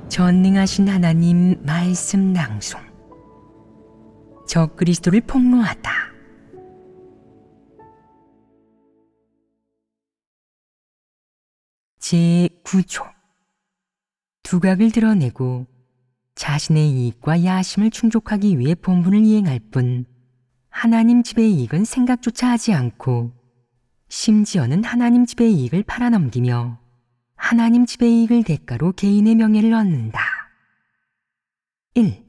전능하신 하나님 말씀 낭송. 적그리스도를 폭로하다. 제9조. 두각을 드러내고 자신의 이익과 야심을 충족하기 위해 본분을 이행할 뿐 하나님 집의 이익은 생각조차 하지 않고 심지어는 하나님 집의 이익을 팔아넘기며 하나님 집의 이익을 대가로 개인의 명예를 얻는다. 1.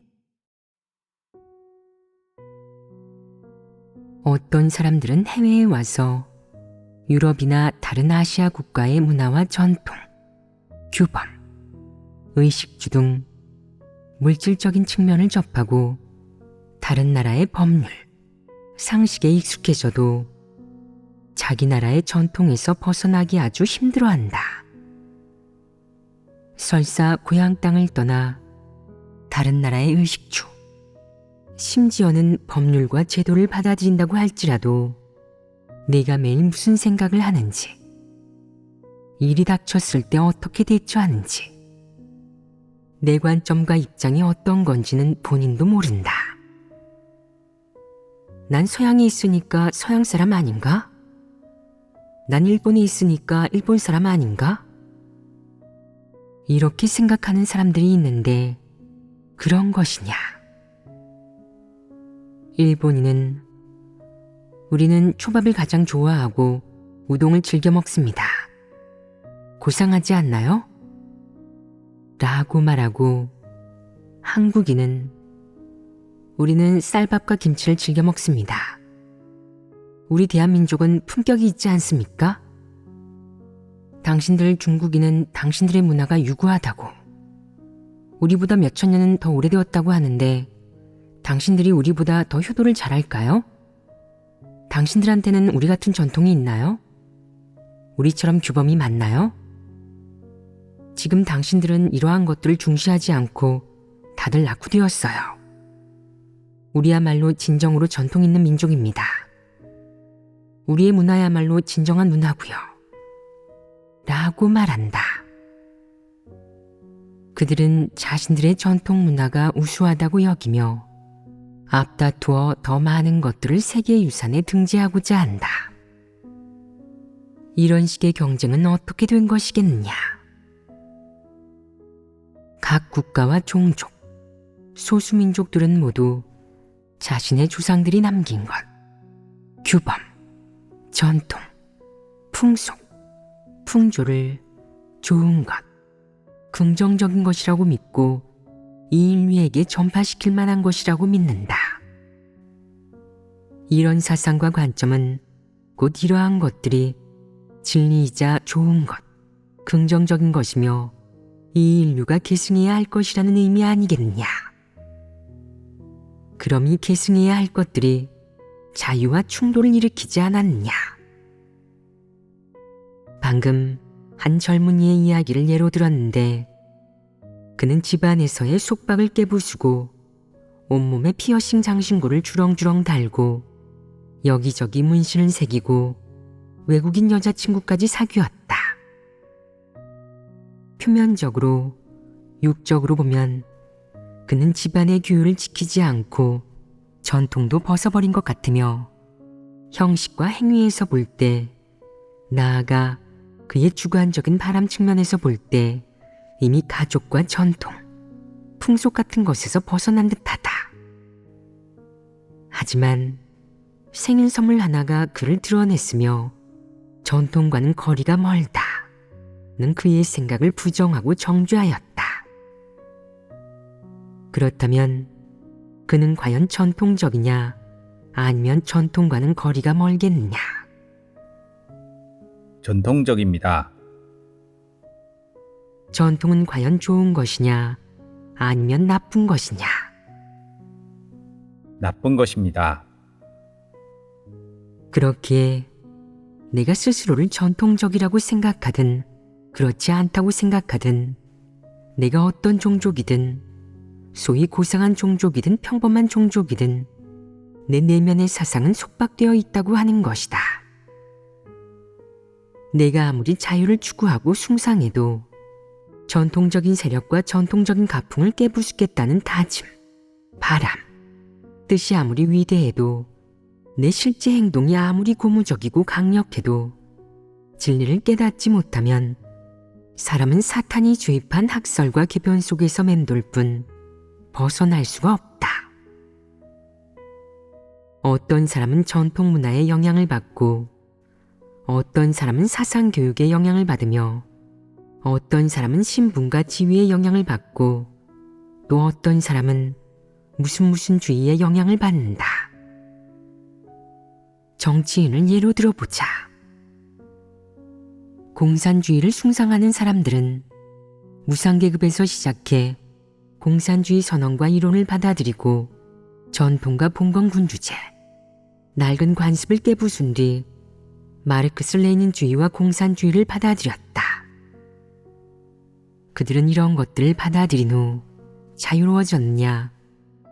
어떤 사람들은 해외에 와서 유럽이나 다른 아시아 국가의 문화와 전통, 규범, 의식주 등 물질적인 측면을 접하고 다른 나라의 법률, 상식에 익숙해져도 자기 나라의 전통에서 벗어나기 아주 힘들어한다. 설사 고향 땅을 떠나 다른 나라의 의식주, 심지어는 법률과 제도를 받아들인다고 할지라도 내가 매일 무슨 생각을 하는지, 일이 닥쳤을 때 어떻게 대처하는지, 내 관점과 입장이 어떤 건지는 본인도 모른다. 난 서양에 있으니까 서양 사람 아닌가? 난 일본에 있으니까 일본 사람 아닌가? 이렇게 생각하는 사람들이 있는데 그런 것이냐? 일본인은 우리는 초밥을 가장 좋아하고 우동을 즐겨 먹습니다. 고상하지 않나요? 라고 말하고 한국인은 우리는 쌀밥과 김치를 즐겨 먹습니다. 우리 대한민족은 품격이 있지 않습니까? 당신들 중국인은 당신들의 문화가 유구하다고, 우리보다 몇천 년은 더 오래되었다고 하는데 당신들이 우리보다 더 효도를 잘할까요? 당신들한테는 우리 같은 전통이 있나요? 우리처럼 규범이 맞나요? 지금 당신들은 이러한 것들을 중시하지 않고 다들 낙후되었어요. 우리야말로 진정으로 전통 있는 민족입니다. 우리의 문화야말로 진정한 문화고요. 라고 말한다. 그들은 자신들의 전통 문화가 우수하다고 여기며 앞다투어 더 많은 것들을 세계유산에 등재하고자 한다. 이런 식의 경쟁은 어떻게 된 것이겠느냐? 각 국가와 종족, 소수민족들은 모두 자신의 조상들이 남긴 것, 규범, 전통, 풍속, 풍조를 좋은 것, 긍정적인 것이라고 믿고 이 인류에게 전파시킬 만한 것이라고 믿는다. 이런 사상과 관점은 곧 이러한 것들이 진리이자 좋은 것, 긍정적인 것이며 이 인류가 계승해야 할 것이라는 의미 아니겠느냐. 그럼 이 계승해야 할 것들이 자유와 충돌을 일으키지 않았느냐. 방금 한 젊은이의 이야기를 예로 들었는데 그는 집안에서의 속박을 깨부수고 온몸에 피어싱 장신구를 주렁주렁 달고 여기저기 문신을 새기고 외국인 여자친구까지 사귀었다. 표면적으로, 육적으로 보면 그는 집안의 규율을 지키지 않고 전통도 벗어버린 것 같으며 형식과 행위에서 볼 때, 나아가 그의 주관적인 바람 측면에서 볼 때 이미 가족과 전통, 풍속 같은 것에서 벗어난 듯하다. 하지만 생일 선물 하나가 그를 드러냈으며 전통과는 거리가 멀다는 그의 생각을 부정하고 정죄하였다. 그렇다면 그는 과연 전통적이냐 아니면 전통과는 거리가 멀겠느냐? 전통적입니다. 전통은 과연 좋은 것이냐 아니면 나쁜 것이냐? 나쁜 것입니다. 그렇기에 내가 스스로를 전통적이라고 생각하든 그렇지 않다고 생각하든 내가 어떤 종족이든 소위 고상한 종족이든 평범한 종족이든 내 내면의 사상은 속박되어 있다고 하는 것이다. 내가 아무리 자유를 추구하고 숭상해도 전통적인 세력과 전통적인 가풍을 깨부수겠다는 다짐, 바람, 뜻이 아무리 위대해도 내 실제 행동이 아무리 고무적이고 강력해도 진리를 깨닫지 못하면 사람은 사탄이 주입한 학설과 계변 속에서 맴돌 뿐 벗어날 수가 없다. 어떤 사람은 전통 문화의 영향을 받고 어떤 사람은 사상 교육의 영향을 받으며 어떤 사람은 신분과 지위의 영향을 받고 또 어떤 사람은 무슨 주의의 영향을 받는다. 정치인을 예로 들어보자. 공산주의를 숭상하는 사람들은 무상계급에서 시작해 공산주의 선언과 이론을 받아들이고 전통과 봉건군주제, 낡은 관습을 깨부순 뒤 마르크스 레닌주의와 공산주의를 받아들였다. 그들은 이런 것들을 받아들인 후 자유로워졌느냐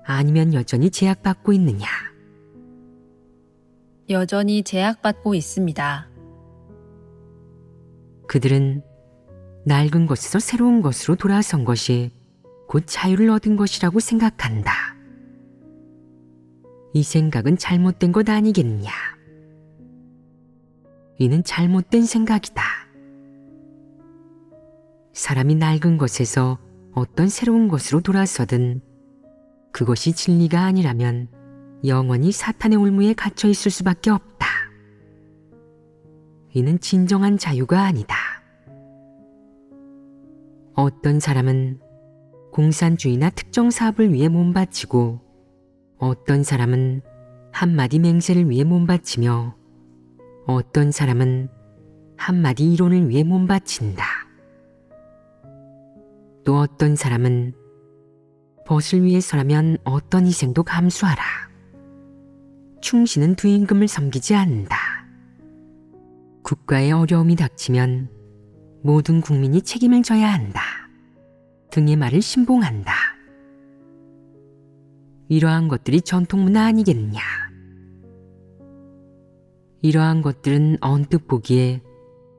아니면 여전히 제약받고 있느냐? 여전히 제약받고 있습니다. 그들은 낡은 것에서 새로운 것으로 돌아선 것이 곧 자유를 얻은 것이라고 생각한다. 이 생각은 잘못된 것 아니겠느냐? 이는 잘못된 생각이다. 사람이 낡은 것에서 어떤 새로운 것으로 돌아서든 그것이 진리가 아니라면 영원히 사탄의 올무에 갇혀 있을 수밖에 없다. 이는 진정한 자유가 아니다. 어떤 사람은 공산주의나 특정 사업을 위해 몸바치고 어떤 사람은 한마디 맹세를 위해 몸바치며 어떤 사람은 한마디 이론을 위해 몸바친다. 또 어떤 사람은 벗을 위해서라면 어떤 희생도 감수하라. 충신은 두 임금을 섬기지 않는다. 국가의 어려움이 닥치면 모든 국민이 책임을 져야 한다. 등의 말을 신봉한다. 이러한 것들이 전통문화 아니겠느냐. 이러한 것들은 언뜻 보기에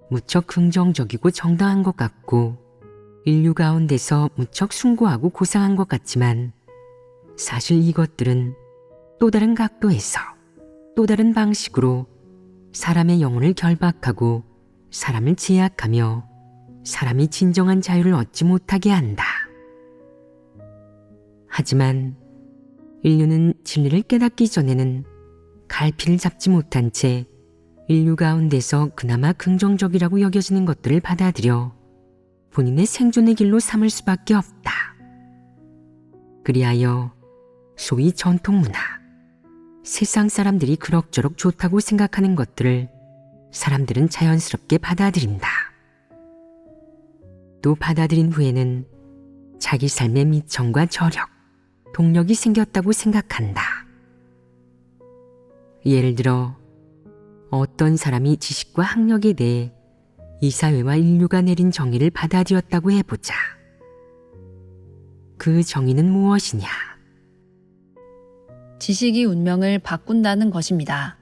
무척 긍정적이고 정당한 것 같고 인류 가운데서 무척 숭고하고 고상한 것 같지만 사실 이것들은 또 다른 각도에서 또 다른 방식으로 사람의 영혼을 결박하고 사람을 제약하며 사람이 진정한 자유를 얻지 못하게 한다. 하지만 인류는 진리를 깨닫기 전에는 갈피를 잡지 못한 채 인류 가운데서 그나마 긍정적이라고 여겨지는 것들을 받아들여 본인의 생존의 길로 삼을 수밖에 없다. 그리하여 소위 전통문화, 세상 사람들이 그럭저럭 좋다고 생각하는 것들을 사람들은 자연스럽게 받아들인다. 또 받아들인 후에는 자기 삶의 미천과 저력, 동력이 생겼다고 생각한다. 예를 들어 어떤 사람이 지식과 학력에 대해 이 사회와 인류가 내린 정의를 받아들였다고 해보자. 그 정의는 무엇이냐? 지식이 운명을 바꾼다는 것입니다.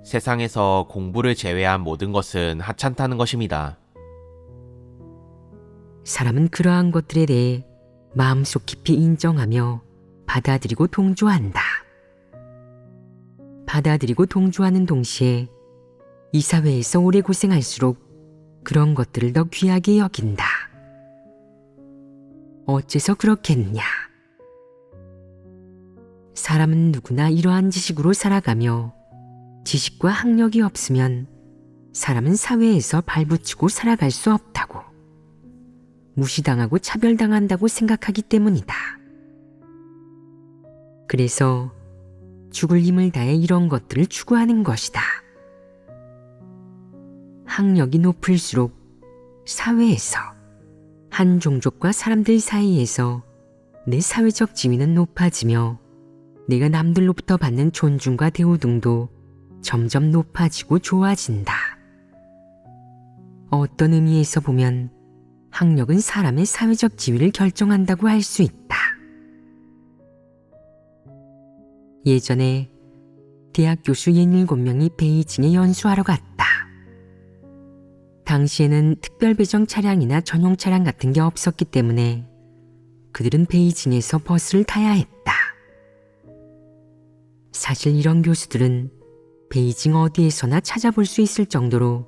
세상에서 공부를 제외한 모든 것은 하찮다는 것입니다. 사람은 그러한 것들에 대해 마음속 깊이 인정하며 받아들이고 동조한다. 받아들이고 동조하는 동시에 이 사회에서 오래 고생할수록 그런 것들을 더 귀하게 여긴다. 어째서 그렇겠느냐? 사람은 누구나 이러한 지식으로 살아가며 지식과 학력이 없으면 사람은 사회에서 발붙이고 살아갈 수 없다고, 무시당하고 차별당한다고 생각하기 때문이다. 그래서 죽을 힘을 다해 이런 것들을 추구하는 것이다. 학력이 높을수록 사회에서, 한 종족과 사람들 사이에서 내 사회적 지위는 높아지며 내가 남들로부터 받는 존중과 대우 등도 점점 높아지고 좋아진다. 어떤 의미에서 보면 학력은 사람의 사회적 지위를 결정한다고 할 수 있다. 예전에 대학 교수 17명이 베이징에 연수하러 갔다. 당시에는 특별 배정 차량이나 전용 차량 같은 게 없었기 때문에 그들은 베이징에서 버스를 타야 했다. 사실 이런 교수들은 베이징 어디에서나 찾아볼 수 있을 정도로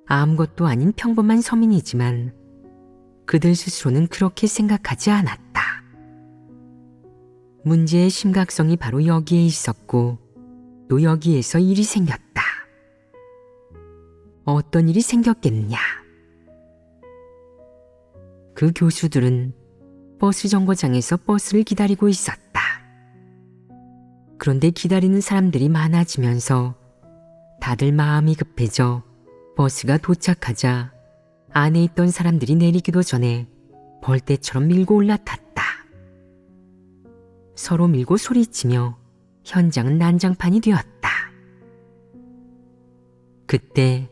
아무것도 아닌 평범한 서민이지만 그들 스스로는 그렇게 생각하지 않았다. 문제의 심각성이 바로 여기에 있었고 또 여기에서 일이 생겼다. 어떤 일이 생겼겠냐? 그 교수들은 버스 정거장에서 버스를 기다리고 있었다. 그런데 기다리는 사람들이 많아지면서 다들 마음이 급해져 버스가 도착하자 안에 있던 사람들이 내리기도 전에 벌떼처럼 밀고 올라탔다. 서로 밀고 소리치며 현장은 난장판이 되었다. 그때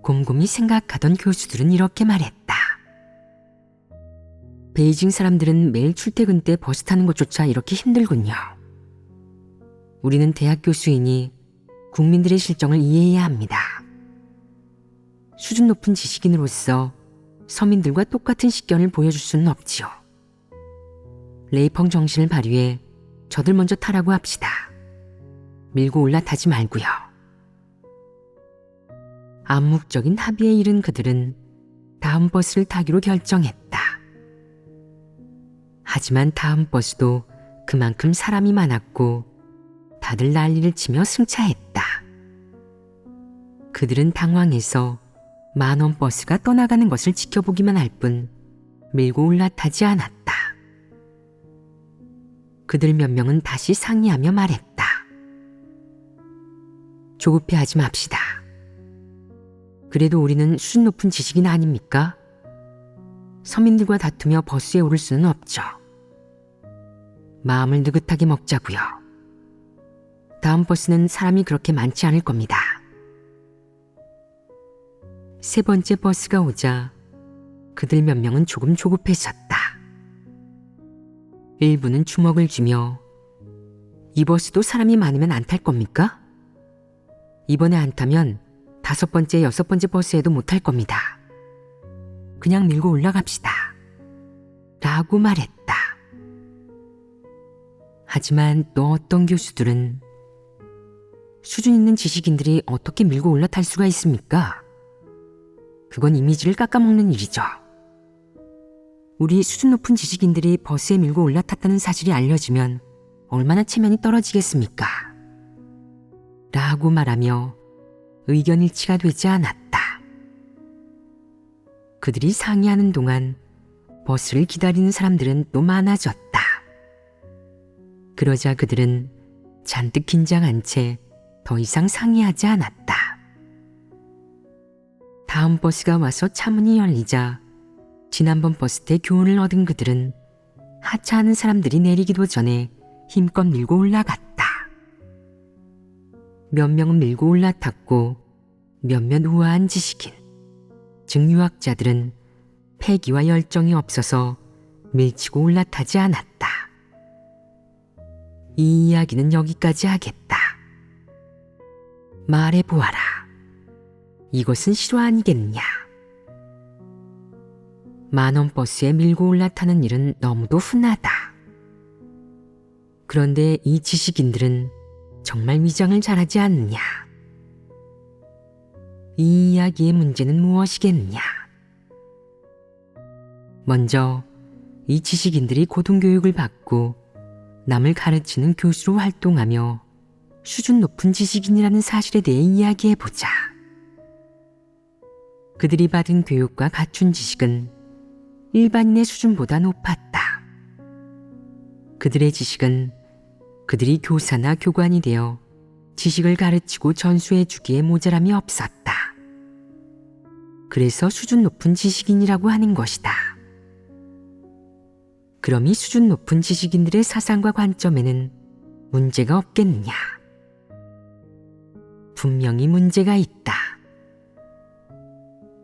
곰곰이 생각하던 교수들은 이렇게 말했다. 베이징 사람들은 매일 출퇴근 때 버스 타는 것조차 이렇게 힘들군요. 우리는 대학 교수이니 국민들의 실정을 이해해야 합니다. 수준 높은 지식인으로서 서민들과 똑같은 식견을 보여줄 수는 없지요. 레이펑 정신을 발휘해 저들 먼저 타라고 합시다. 밀고 올라타지 말고요. 암묵적인 합의에 이른 그들은 다음 버스를 타기로 결정했다. 하지만 다음 버스도 그만큼 사람이 많았고 다들 난리를 치며 승차했다. 그들은 당황해서 만원 버스가 떠나가는 것을 지켜보기만 할 뿐 밀고 올라타지 않았다. 그들 몇 명은 다시 상의하며 말했다. 조급해하지 맙시다. 그래도 우리는 수준 높은 지식인 아닙니까? 서민들과 다투며 버스에 오를 수는 없죠. 마음을 느긋하게 먹자고요. 다음 버스는 사람이 그렇게 많지 않을 겁니다. 세 번째 버스가 오자 그들 몇 명은 조금 조급해졌다. 일부는 주먹을 쥐며 이 버스도 사람이 많으면 안 탈 겁니까? 이번에 안 타면 5번째, 6번째 버스에도 못 탈 겁니다. 그냥 밀고 올라갑시다. 라고 말했다. 하지만 또 어떤 교수들은 수준 있는 지식인들이 어떻게 밀고 올라탈 수가 있습니까? 그건 이미지를 깎아먹는 일이죠. 우리 수준 높은 지식인들이 버스에 밀고 올라탔다는 사실이 알려지면 얼마나 체면이 떨어지겠습니까? 라고 말하며 의견 일치가 되지 않았다. 그들이 상의하는 동안 버스를 기다리는 사람들은 또 많아졌다. 그러자 그들은 잔뜩 긴장한 채 더 이상 상의하지 않았다. 다음 버스가 와서 차문이 열리자 지난번 버스 때 교훈을 얻은 그들은 하차하는 사람들이 내리기도 전에 힘껏 밀고 올라갔다. 몇 명은 밀고 올라탔고 몇몇 우아한 지식인, 즉 유학자들은 패기와 열정이 없어서 밀치고 올라타지 않았다. 이 이야기는 여기까지 하겠다. 말해보아라. 이것은 실화 아니겠냐? 만원 버스에 밀고 올라타는 일은 너무도 흔하다. 그런데 이 지식인들은 정말 위장을 잘하지 않느냐? 이 이야기의 문제는 무엇이겠냐? 먼저 이 지식인들이 고등교육을 받고 남을 가르치는 교수로 활동하며 수준 높은 지식인이라는 사실에 대해 이야기해보자. 그들이 받은 교육과 갖춘 지식은 일반인의 수준보다 높았다. 그들의 지식은 그들이 교사나 교관이 되어 지식을 가르치고 전수해주기에 모자람이 없었다. 그래서 수준 높은 지식인이라고 하는 것이다. 그럼 이 수준 높은 지식인들의 사상과 관점에는 문제가 없겠느냐? 분명히 문제가 있다.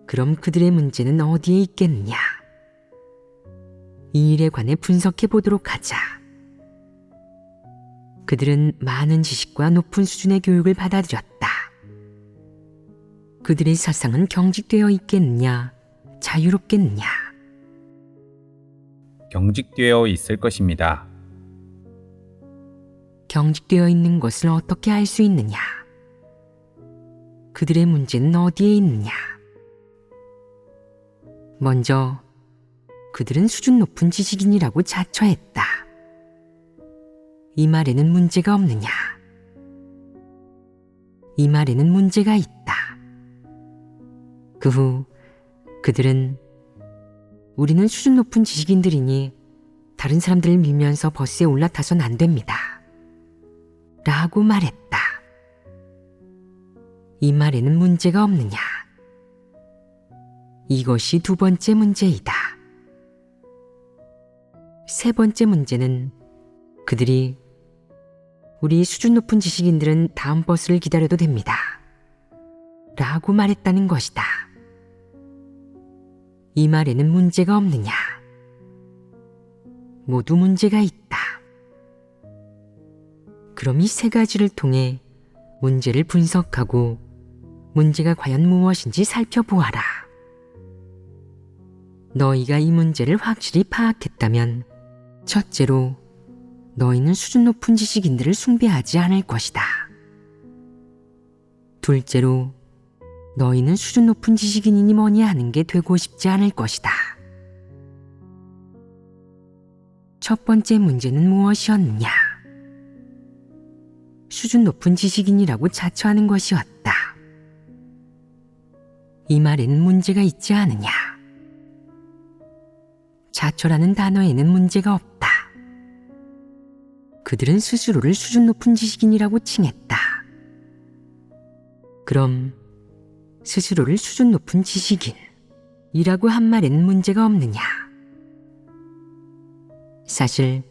그럼 그들의 문제는 어디에 있겠느냐? 이 일에 관해 분석해 보도록 하자. 그들은 많은 지식과 높은 수준의 교육을 받아들였다. 그들의 사상은 경직되어 있겠느냐, 자유롭겠느냐? 경직되어 있을 것입니다. 경직되어 있는 것을 어떻게 알 수 있느냐? 그들의 문제는 어디에 있느냐? 먼저 그들은 수준 높은 지식인이라고 자처했다. 이 말에는 문제가 없느냐? 이 말에는 문제가 있다. 그 후 그들은 우리는 수준 높은 지식인들이니 다른 사람들을 밀면서 버스에 올라타선 안 됩니다. 라고 말했다. 이 말에는 문제가 없느냐? 이것이 두 번째 문제이다. 세 번째 문제는 그들이 우리 수준 높은 지식인들은 다음 버스를 기다려도 됩니다. 라고 말했다는 것이다. 이 말에는 문제가 없느냐? 모두 문제가 있다. 그럼 이 세 가지를 통해 문제를 분석하고 문제가 과연 무엇인지 살펴보아라. 너희가 이 문제를 확실히 파악했다면 첫째로 너희는 수준 높은 지식인들을 숭배하지 않을 것이다. 둘째로 너희는 수준 높은 지식인이니 뭐니 하는 게 되고 싶지 않을 것이다. 첫 번째 문제는 무엇이었느냐? 수준 높은 지식인이라고 자처하는 것이었다. 이 말에는 문제가 있지 않느냐? 자처라는 단어에는 문제가 없다. 그들은 스스로를 수준 높은 지식인이라고 칭했다. 그럼 스스로를 수준 높은 지식인이라고 한 말에는 문제가 없느냐? 사실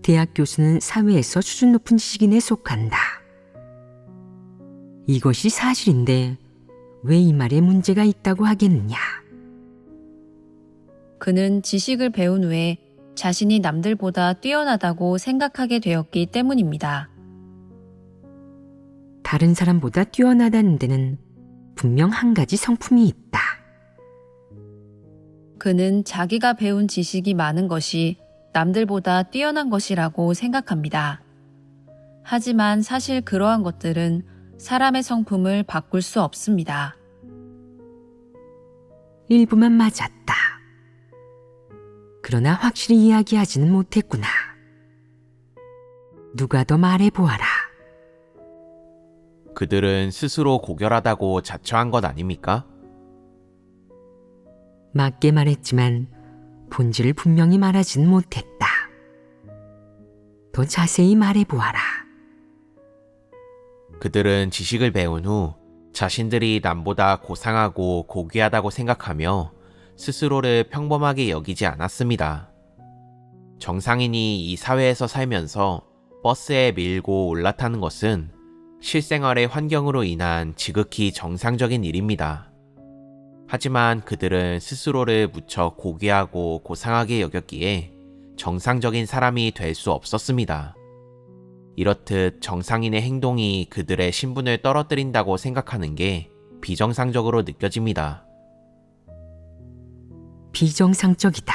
대학 교수는 사회에서 수준 높은 지식인에 속한다. 이것이 사실인데 왜 이 말에 문제가 있다고 하겠느냐? 그는 지식을 배운 후에 자신이 남들보다 뛰어나다고 생각하게 되었기 때문입니다. 다른 사람보다 뛰어나다는 데는 분명 한 가지 성품이 있다. 그는 자기가 배운 지식이 많은 것이 남들보다 뛰어난 것이라고 생각합니다. 하지만 사실 그러한 것들은 사람의 성품을 바꿀 수 없습니다. 일부만 맞았다. 그러나 확실히 이야기하지는 못했구나. 누가 더 말해보아라. 그들은 스스로 고결하다고 자처한 것 아닙니까? 맞게 말했지만 본질을 분명히 말하진 못했다. 더 자세히 말해보아라. 그들은 지식을 배운 후 자신들이 남보다 고상하고 고귀하다고 생각하며 스스로를 평범하게 여기지 않았습니다. 정상인이 이 사회에서 살면서 버스에 밀고 올라타는 것은 실생활의 환경으로 인한 지극히 정상적인 일입니다. 하지만 그들은 스스로를 무척 고귀하고 고상하게 여겼기에 정상적인 사람이 될 수 없었습니다. 이렇듯 정상인의 행동이 그들의 신분을 떨어뜨린다고 생각하는 게 비정상적으로 느껴집니다. 비정상적이다.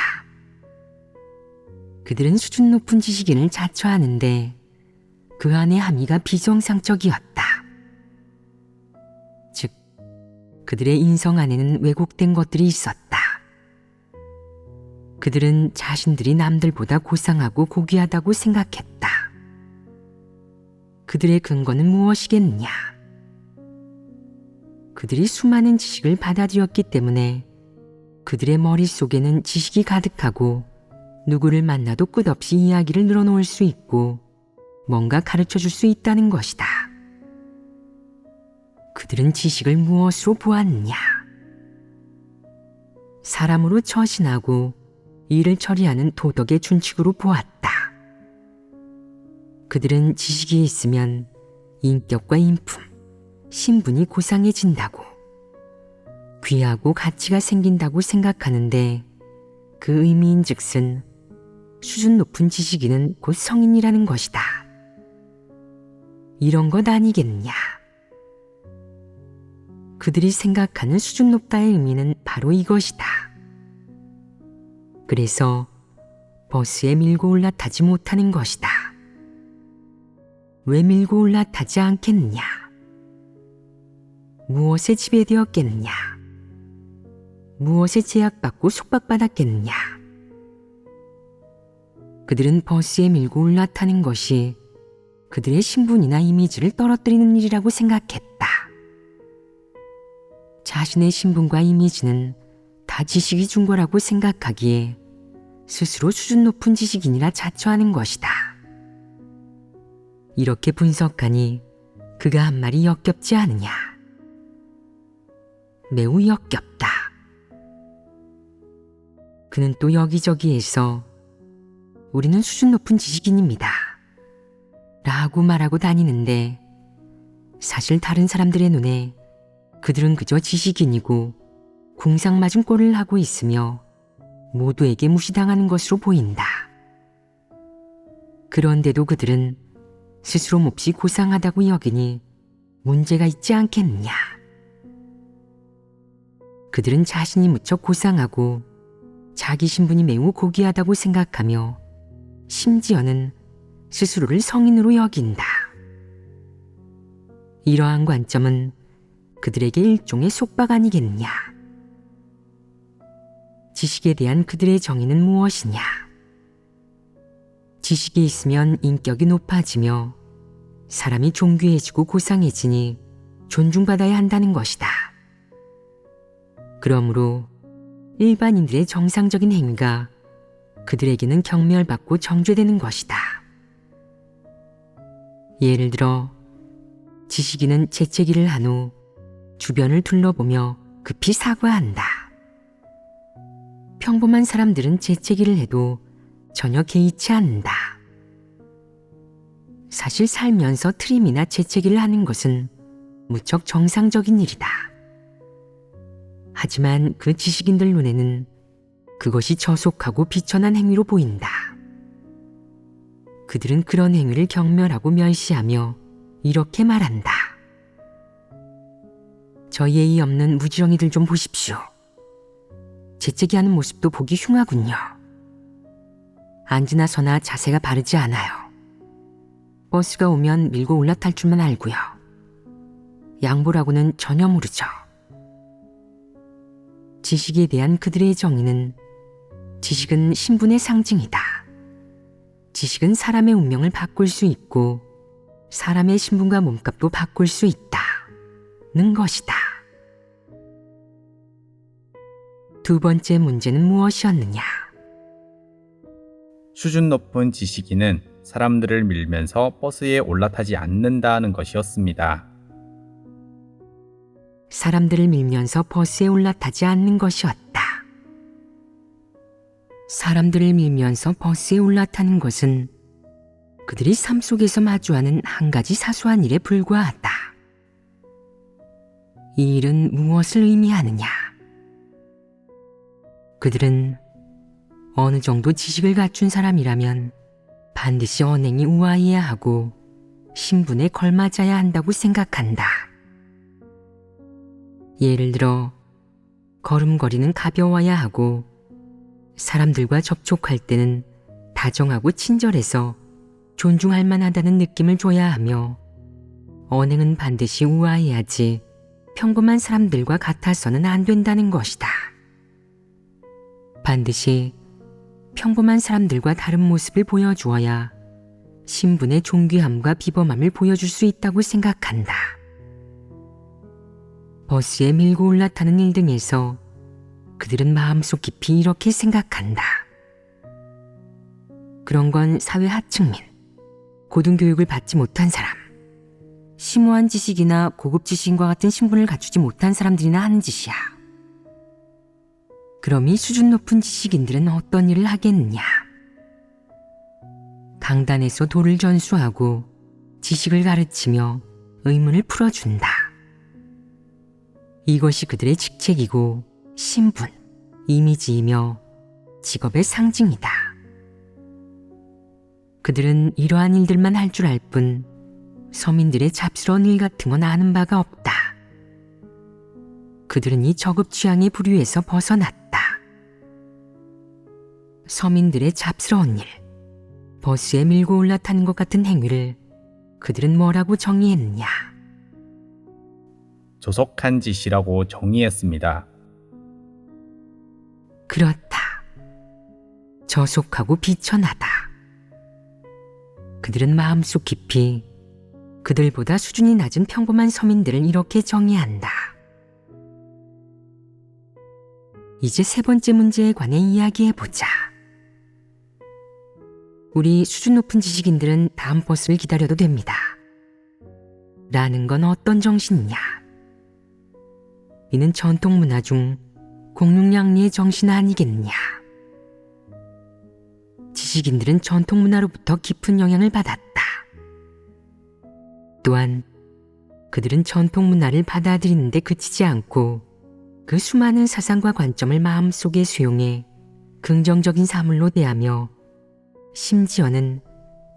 그들은 수준 높은 지식인을 자처하는데 그 안의 함의가 비정상적이었다. 즉, 그들의 인성 안에는 왜곡된 것들이 있었다. 그들은 자신들이 남들보다 고상하고 고귀하다고 생각했다. 그들의 근거는 무엇이겠느냐? 그들이 수많은 지식을 받아들였기 때문에 그들의 머릿속에는 지식이 가득하고 누구를 만나도 끝없이 이야기를 늘어놓을 수 있고 뭔가 가르쳐줄 수 있다는 것이다. 그들은 지식을 무엇으로 보았느냐? 사람으로 처신하고 일을 처리하는 도덕의 준칙으로 보았다. 그들은 지식이 있으면 인격과 인품, 신분이 고상해진다고, 귀하고 가치가 생긴다고 생각하는데 그 의미인즉슨 수준 높은 지식인은 곧 성인이라는 것이다. 이런 것 아니겠느냐? 그들이 생각하는 수준 높다의 의미는 바로 이것이다. 그래서 버스에 밀고 올라타지 못하는 것이다. 왜 밀고 올라타지 않겠느냐? 무엇에 지배되었겠느냐? 무엇에 제약받고 속박받았겠느냐? 그들은 버스에 밀고 올라타는 것이 그들의 신분이나 이미지를 떨어뜨리는 일이라고 생각했다. 자신의 신분과 이미지는 다 지식이 준 거라고 생각하기에 스스로 수준 높은 지식인이라 자처하는 것이다. 이렇게 분석하니 그가 한 말이 역겹지 않으냐? 매우 역겹다. 그는 또 여기저기에서 우리는 수준 높은 지식인입니다 라고 말하고 다니는데 사실 다른 사람들의 눈에 그들은 그저 지식인이고 궁상맞은 꼴을 하고 있으며 모두에게 무시당하는 것으로 보인다. 그런데도 그들은 스스로 몹시 고상하다고 여기니 문제가 있지 않겠느냐. 그들은 자신이 무척 고상하고 자기 신분이 매우 고귀하다고 생각하며 심지어는 스스로를 성인으로 여긴다. 이러한 관점은 그들에게 일종의 속박 아니겠느냐. 지식에 대한 그들의 정의는 무엇이냐? 지식이 있으면 인격이 높아지며 사람이 존귀해지고 고상해지니 존중받아야 한다는 것이다. 그러므로 일반인들의 정상적인 행위가 그들에게는 경멸받고 정죄되는 것이다. 예를 들어 지식인은 재채기를 한 후 주변을 둘러보며 급히 사과한다. 평범한 사람들은 재채기를 해도 전혀 개의치 않는다. 사실 살면서 트림이나 재채기를 하는 것은 무척 정상적인 일이다. 하지만 그 지식인들 눈에는 그것이 저속하고 비천한 행위로 보인다. 그들은 그런 행위를 경멸하고 멸시하며 이렇게 말한다. 저 예의 없는 무지렁이들 좀 보십시오. 재채기하는 모습도 보기 흉하군요. 앉으나 서나 자세가 바르지 않아요. 버스가 오면 밀고 올라탈 줄만 알고요. 양보라고는 전혀 모르죠. 지식에 대한 그들의 정의는 지식은 신분의 상징이다. 지식은 사람의 운명을 바꿀 수 있고 사람의 신분과 몸값도 바꿀 수 있다는 것이다. 두 번째 문제는 무엇이었느냐? 수준 높은 지식인은 사람들을 밀면서 버스에 올라타지 않는다는 것이었습니다. 사람들을 밀면서 버스에 올라타지 않는 것이었다. 사람들을 밀면서 버스에 올라타는 것은 그들이 삶 속에서 마주하는 한 가지 사소한 일에 불과하다. 이 일은 무엇을 의미하느냐? 그들은 어느 정도 지식을 갖춘 사람이라면 반드시 언행이 우아해야 하고 신분에 걸맞아야 한다고 생각한다. 예를 들어 걸음걸이는 가벼워야 하고 사람들과 접촉할 때는 다정하고 친절해서 존중할 만하다는 느낌을 줘야 하며 언행은 반드시 우아해야지 평범한 사람들과 같아서는 안 된다는 것이다. 반드시 평범한 사람들과 다른 모습을 보여주어야 신분의 존귀함과 비범함을 보여줄 수 있다고 생각한다. 버스에 밀고 올라타는 일 등에서 그들은 마음속 깊이 이렇게 생각한다. 그런 건 사회 하층민, 고등교육을 받지 못한 사람, 심오한 지식이나 고급 지식인과 같은 신분을 갖추지 못한 사람들이나 하는 짓이야. 그럼 이 수준 높은 지식인들은 어떤 일을 하겠느냐? 강단에서 도를 전수하고 지식을 가르치며 의문을 풀어준다. 이것이 그들의 직책이고 신분, 이미지이며 직업의 상징이다. 그들은 이러한 일들만 할 줄 알 뿐 서민들의 잡스러운 일 같은 건 아는 바가 없다. 그들은 이 저급 취향의 부류에서 벗어났다. 서민들의 잡스러운 일, 버스에 밀고 올라타는 것 같은 행위를 그들은 뭐라고 정의했느냐? 조속한 짓이라고 정의했습니다. 그렇다. 저속하고 비천하다. 그들은 마음속 깊이 그들보다 수준이 낮은 평범한 서민들을 이렇게 정의한다. 이제 세 번째 문제에 관해 이야기해보자. 우리 수준 높은 지식인들은 다음 버스를 기다려도 됩니다. 라는 건 어떤 정신이냐? 이는 전통 문화 중 공룡양리의 정신 아니겠느냐? 지식인들은 전통 문화로부터 깊은 영향을 받았다. 또한 그들은 전통 문화를 받아들이는데 그치지 않고 그 수많은 사상과 관점을 마음속에 수용해 긍정적인 사물로 대하며 심지어는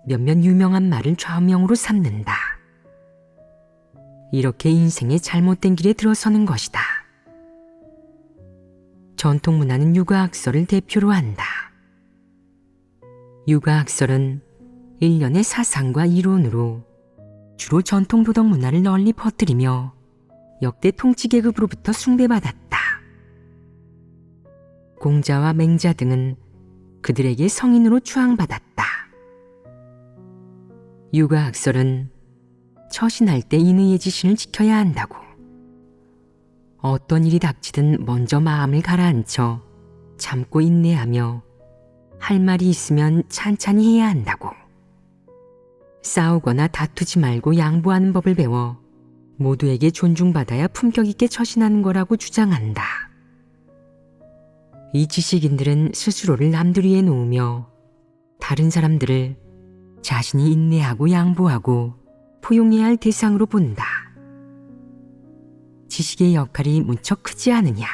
몇몇 유명한 말을 좌우명으로 삼는다. 이렇게 인생의 잘못된 길에 들어서는 것이다. 전통 문화는 육아학설을 대표로 한다. 육아학설은 일련의 사상과 이론으로 주로 전통 도덕 문화를 널리 퍼뜨리며 역대 통치계급으로부터 숭배받았다. 공자와 맹자 등은 그들에게 성인으로 추앙받았다. 육아학설은 처신할 때 인의의 지신을 지켜야 한다고, 어떤 일이 닥치든 먼저 마음을 가라앉혀 참고 인내하며 할 말이 있으면 찬찬히 해야 한다고, 싸우거나 다투지 말고 양보하는 법을 배워 모두에게 존중받아야 품격 있게 처신하는 거라고 주장한다. 이 지식인들은 스스로를 남들 위에 놓으며 다른 사람들을 자신이 인내하고 양보하고 포용해야 할 대상으로 본다. 지식의 역할이 무척 크지 않으냐?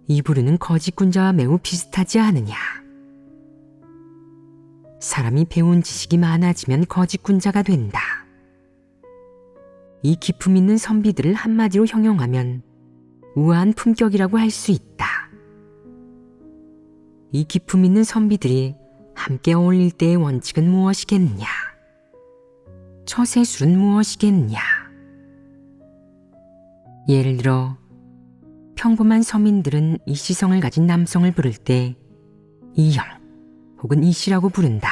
이 부류는 거짓군자와 매우 비슷하지 않으냐? 사람이 배운 지식이 많아지면 거짓군자가 된다. 이 기품 있는 선비들을 한마디로 형용하면 우아한 품격이라고 할 수 있다. 이 기품 있는 선비들이 함께 어울릴 때의 원칙은 무엇이겠느냐? 처세술은 무엇이겠느냐? 예를 들어 평범한 서민들은 이시성을 가진 남성을 부를 때 이형 혹은 이씨라고 부른다.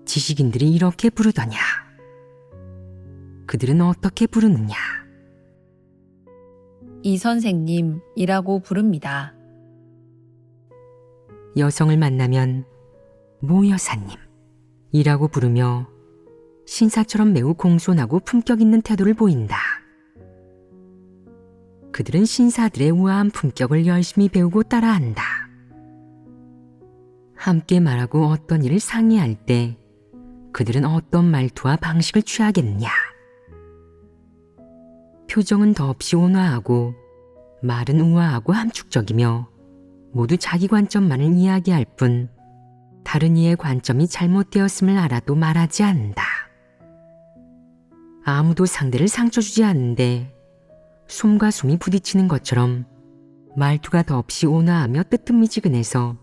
지식인들이 이렇게 부르더냐? 그들은 어떻게 부르느냐? 이 선생님이라고 부릅니다. 여성을 만나면 모 여사님이라고 부르며 신사처럼 매우 공손하고 품격 있는 태도를 보인다. 그들은 신사들의 우아한 품격을 열심히 배우고 따라한다. 함께 말하고 어떤 일을 상의할 때 그들은 어떤 말투와 방식을 취하겠느냐? 표정은 더없이 온화하고 말은 우아하고 함축적이며 모두 자기 관점만을 이야기할 뿐 다른 이의 관점이 잘못되었음을 알아도 말하지 않는다. 아무도 상대를 상처 주지 않는데 솜과 솜이 부딪히는 것처럼 말투가 더없이 온화하며 뜨뜻미지근해서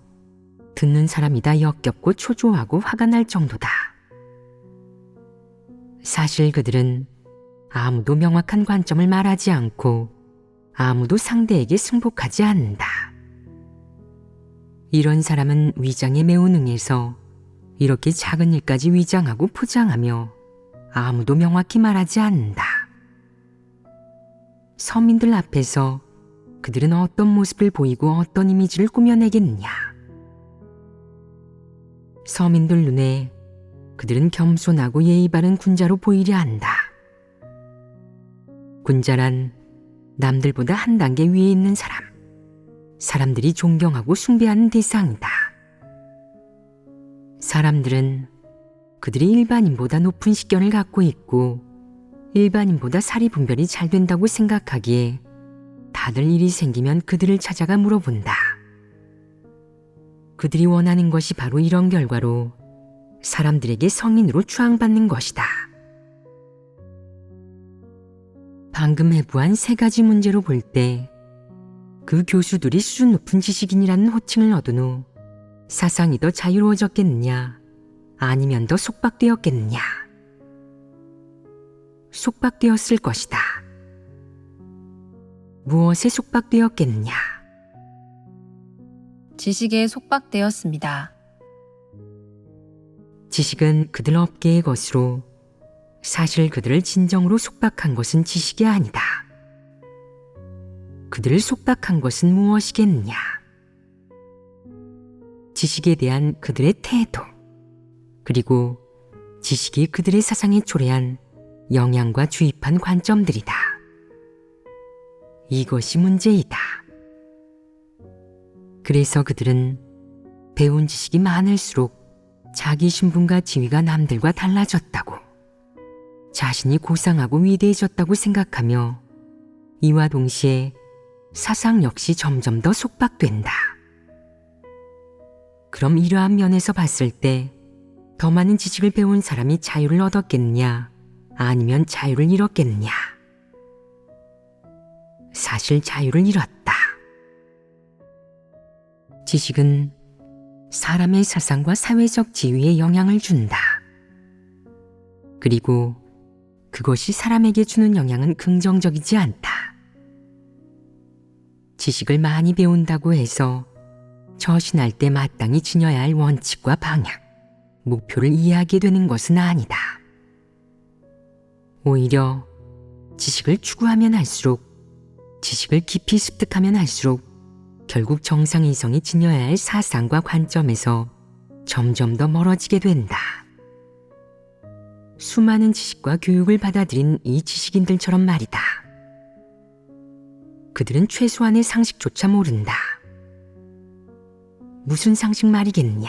듣는 사람이 다 역겹고 초조하고 화가 날 정도다. 사실 그들은 아무도 명확한 관점을 말하지 않고 아무도 상대에게 승복하지 않는다. 이런 사람은 위장에 매우 능해서 이렇게 작은 일까지 위장하고 포장하며 아무도 명확히 말하지 않는다. 서민들 앞에서 그들은 어떤 모습을 보이고 어떤 이미지를 꾸며내겠느냐? 서민들 눈에 그들은 겸손하고 예의 바른 군자로 보이려 한다. 군자란 남들보다 한 단계 위에 있는 사람, 사람들이 존경하고 숭배하는 대상이다. 사람들은 그들이 일반인보다 높은 식견을 갖고 있고 일반인보다 사리 분별이 잘 된다고 생각하기에 다들 일이 생기면 그들을 찾아가 물어본다. 그들이 원하는 것이 바로 이런 결과로 사람들에게 성인으로 추앙받는 것이다. 방금 해부한 3가지 문제로 볼 때 그 교수들이 수준 높은 지식인이라는 호칭을 얻은 후 사상이 더 자유로워졌겠느냐, 아니면 더 속박되었겠느냐. 속박되었을 것이다. 무엇에 속박되었겠느냐? 지식에 속박되었습니다. 지식은 그들 업계의 것으로 사실 그들을 진정으로 속박한 것은 지식이 아니다. 그들을 속박한 것은 무엇이겠느냐? 지식에 대한 그들의 태도, 그리고 지식이 그들의 사상에 초래한 영향과 주입한 관점들이다. 이것이 문제이다. 그래서 그들은 배운 지식이 많을수록 자기 신분과 지위가 남들과 달라졌다고, 자신이 고상하고 위대해졌다고 생각하며 이와 동시에 사상 역시 점점 더 속박된다. 그럼 이러한 면에서 봤을 때 더 많은 지식을 배운 사람이 자유를 얻었겠느냐, 아니면 자유를 잃었겠느냐? 사실 자유를 잃었다. 지식은 사람의 사상과 사회적 지위에 영향을 준다. 그리고 그것이 사람에게 주는 영향은 긍정적이지 않다. 지식을 많이 배운다고 해서 처신할 때 마땅히 지녀야 할 원칙과 방향, 목표를 이해하게 되는 것은 아니다. 오히려 지식을 추구하면 할수록, 지식을 깊이 습득하면 할수록 결국 정상 이성이 지녀야 할 사상과 관점에서 점점 더 멀어지게 된다. 수많은 지식과 교육을 받아들인 이 지식인들처럼 말이다. 그들은 최소한의 상식조차 모른다. 무슨 상식 말이겠냐?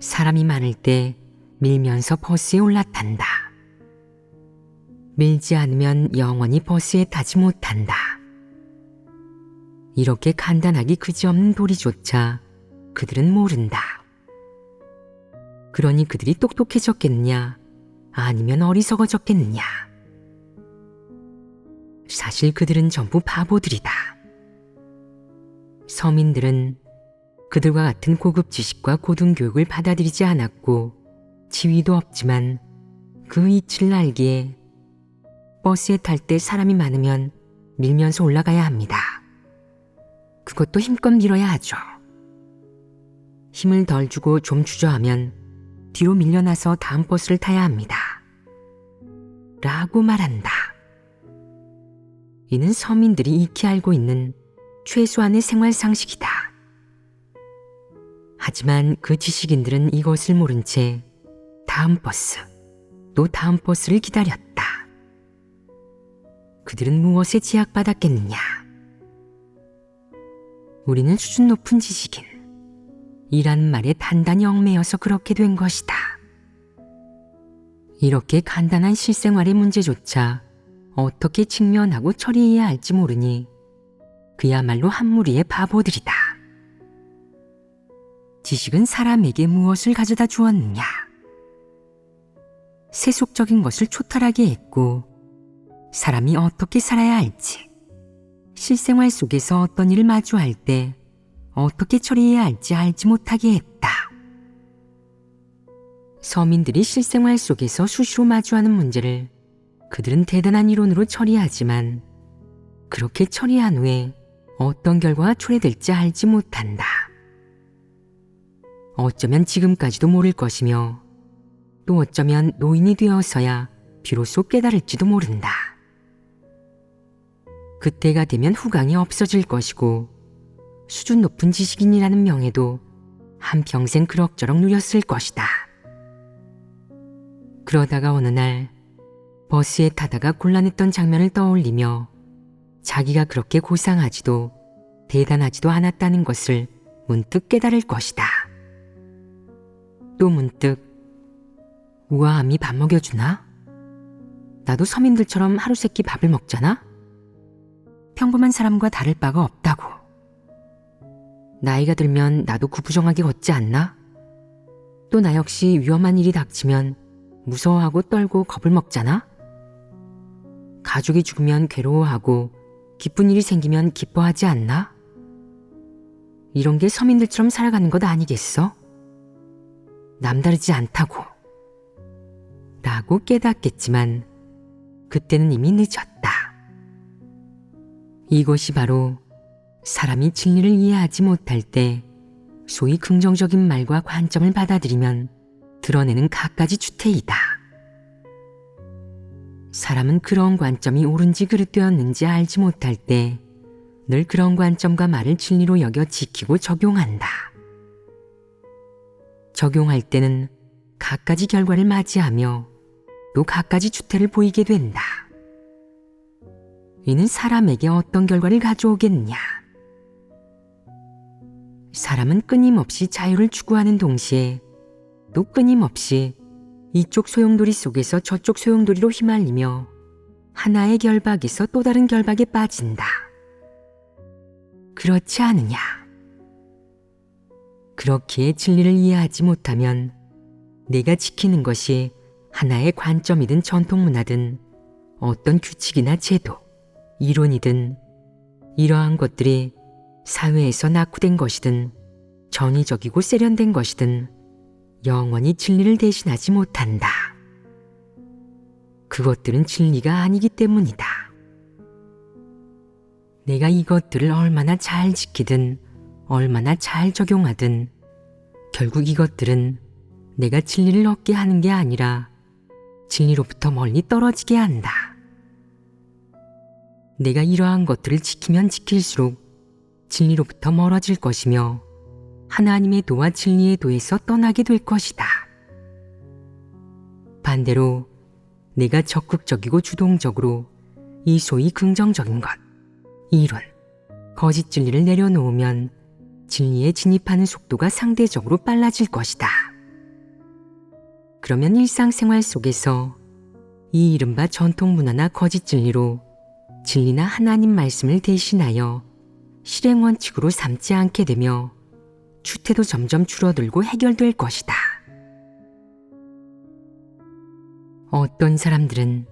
사람이 많을 때 밀면서 버스에 올라탄다. 밀지 않으면 영원히 버스에 타지 못한다. 이렇게 간단하기 그지없는 도리조차 그들은 모른다. 그러니 그들이 똑똑해졌겠느냐, 아니면 어리석어졌겠느냐? 사실 그들은 전부 바보들이다. 서민들은 그들과 같은 고급 지식과 고등교육을 받아들이지 않았고 지위도 없지만 그 이치를 알기에 버스에 탈 때 사람이 많으면 밀면서 올라가야 합니다. 그것도 힘껏 밀어야 하죠. 힘을 덜 주고 좀 주저하면 뒤로 밀려나서 다음 버스를 타야 합니다. 라고 말한다. 이는 서민들이 익히 알고 있는 최소한의 생활 상식이다. 하지만 그 지식인들은 이것을 모른 채 다음 버스, 또 다음 버스를 기다렸다. 그들은 무엇에 제약받았겠느냐? 우리는 수준 높은 지식인, 이란 말에 단단히 얽매여서 그렇게 된 것이다. 이렇게 간단한 실생활의 문제조차 어떻게 직면하고 처리해야 할지 모르니 그야말로 한 무리의 바보들이다. 지식은 사람에게 무엇을 가져다 주었느냐? 세속적인 것을 초탈하게 했고, 사람이 어떻게 살아야 할지, 실생활 속에서 어떤 일을 마주할 때 어떻게 처리해야 할지 알지 못하게 했다. 서민들이 실생활 속에서 수시로 마주하는 문제를 그들은 대단한 이론으로 처리하지만 그렇게 처리한 후에 어떤 결과가 초래될지 알지 못한다. 어쩌면 지금까지도 모를 것이며 또 어쩌면 노인이 되어서야 비로소 깨달을지도 모른다. 그때가 되면 후광이 없어질 것이고 수준 높은 지식인이라는 명예도 한평생 그럭저럭 누렸을 것이다. 그러다가 어느 날 버스에 타다가 곤란했던 장면을 떠올리며 자기가 그렇게 고상하지도 대단하지도 않았다는 것을 문득 깨달을 것이다. 또 문득 우아함이 밥 먹여주나? 나도 서민들처럼 하루 세끼 밥을 먹잖아? 평범한 사람과 다를 바가 없다고. 나이가 들면 나도 구부정하게 걷지 않나? 또 나 역시 위험한 일이 닥치면 무서워하고 떨고 겁을 먹잖아? 가족이 죽으면 괴로워하고 기쁜 일이 생기면 기뻐하지 않나? 이런 게 서민들처럼 살아가는 것 아니겠어? 남다르지 않다고. 라고 깨닫겠지만 그때는 이미 늦었다. 이것이 바로 사람이 진리를 이해하지 못할 때 소위 긍정적인 말과 관점을 받아들이면 드러내는 갖가지 주태이다. 사람은 그런 관점이 옳은지 그릇되었는지 알지 못할 때 늘 그런 관점과 말을 진리로 여겨 지키고 적용한다. 적용할 때는 갖가지 결과를 맞이하며 또 갖가지 주태를 보이게 된다. 이는 사람에게 어떤 결과를 가져오겠느냐? 사람은 끊임없이 자유를 추구하는 동시에 또 끊임없이 이쪽 소용돌이 속에서 저쪽 소용돌이로 휘말리며 하나의 결박에서 또 다른 결박에 빠진다. 그렇지 않으냐? 그렇기에 진리를 이해하지 못하면 내가 지키는 것이 하나의 관점이든 전통문화든 어떤 규칙이나 제도, 이론이든 이러한 것들이 사회에서 낙후된 것이든 전위적이고 세련된 것이든 영원히 진리를 대신하지 못한다. 그것들은 진리가 아니기 때문이다. 내가 이것들을 얼마나 잘 지키든 얼마나 잘 적용하든 결국 이것들은 내가 진리를 얻게 하는 게 아니라 진리로부터 멀리 떨어지게 한다. 내가 이러한 것들을 지키면 지킬수록 진리로부터 멀어질 것이며 하나님의 도와 진리의 도에서 떠나게 될 것이다. 반대로 내가 적극적이고 주동적으로 이 소위 긍정적인 것, 이론, 거짓 진리를 내려놓으면 진리에 진입하는 속도가 상대적으로 빨라질 것이다. 그러면 일상생활 속에서 이 이른바 전통문화나 거짓 진리로 진리나 하나님 말씀을 대신하여 실행 원칙으로 삼지 않게 되며 추태도 점점 줄어들고 해결될 것이다. 어떤 사람들은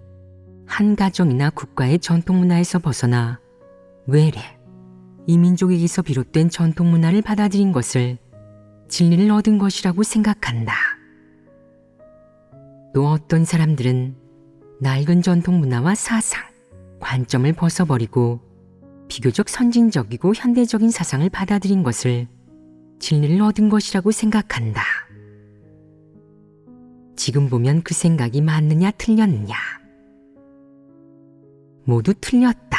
한 가정이나 국가의 전통문화에서 벗어나 외래, 이민족에게서 비롯된 전통문화를 받아들인 것을 진리를 얻은 것이라고 생각한다. 또 어떤 사람들은 낡은 전통문화와 사상, 관점을 벗어버리고 비교적 선진적이고 현대적인 사상을 받아들인 것을 진리를 얻은 것이라고 생각한다. 지금 보면 그 생각이 맞느냐 틀렸느냐? 모두 틀렸다.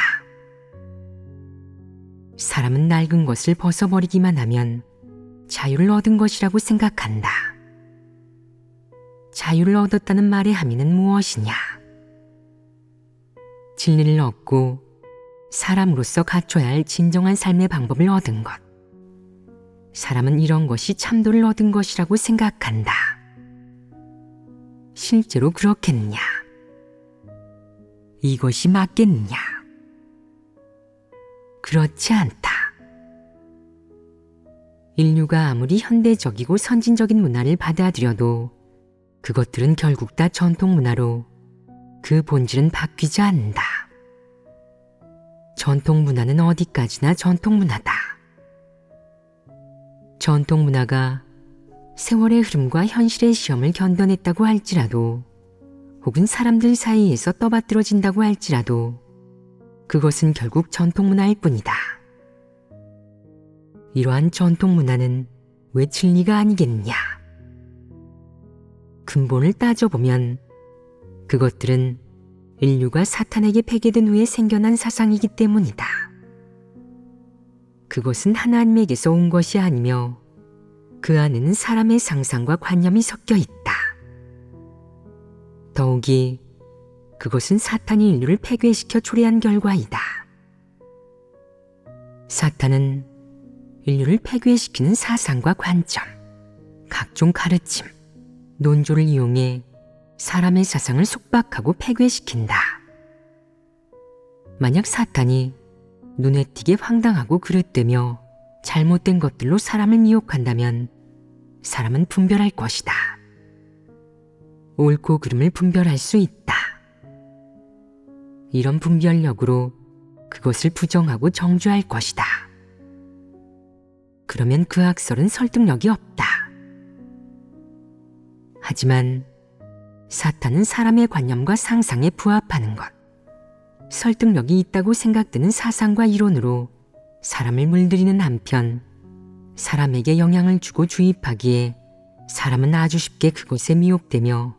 사람은 낡은 것을 벗어버리기만 하면 자유를 얻은 것이라고 생각한다. 자유를 얻었다는 말의 함의는 무엇이냐? 진리를 얻고 사람으로서 갖춰야 할 진정한 삶의 방법을 얻은 것. 사람은 이런 것이 참도를 얻은 것이라고 생각한다. 실제로 그렇겠느냐? 이것이 맞겠느냐? 그렇지 않다. 인류가 아무리 현대적이고 선진적인 문화를 받아들여도 그것들은 결국 다 전통문화로 그 본질은 바뀌지 않는다. 전통문화는 어디까지나 전통문화다. 전통문화가 세월의 흐름과 현실의 시험을 견뎌냈다고 할지라도 혹은 사람들 사이에서 떠받들어진다고 할지라도 그것은 결국 전통문화일 뿐이다. 이러한 전통문화는 왜 진리가 아니겠느냐? 근본을 따져보면 그것들은 인류가 사탄에게 패배된 후에 생겨난 사상이기 때문이다. 그것은 하나님에게서 온 것이 아니며 그 안에는 사람의 상상과 관념이 섞여 있다. 더욱이 그것은 사탄이 인류를 폐괴시켜 초래한 결과이다. 사탄은 인류를 폐괴시키는 사상과 관점, 각종 가르침, 논조를 이용해 사람의 사상을 속박하고 폐괴시킨다. 만약 사탄이 눈에 띄게 황당하고 그릇되며 잘못된 것들로 사람을 미혹한다면 사람은 분별할 것이다. 옳고 그름을 분별할 수 있다. 이런 분별력으로 그것을 부정하고 정죄할 것이다. 그러면 그 학설은 설득력이 없다. 하지만 사탄은 사람의 관념과 상상에 부합하는 것, 설득력이 있다고 생각되는 사상과 이론으로 사람을 물들이는 한편 사람에게 영향을 주고 주입하기에 사람은 아주 쉽게 그것에 미혹되며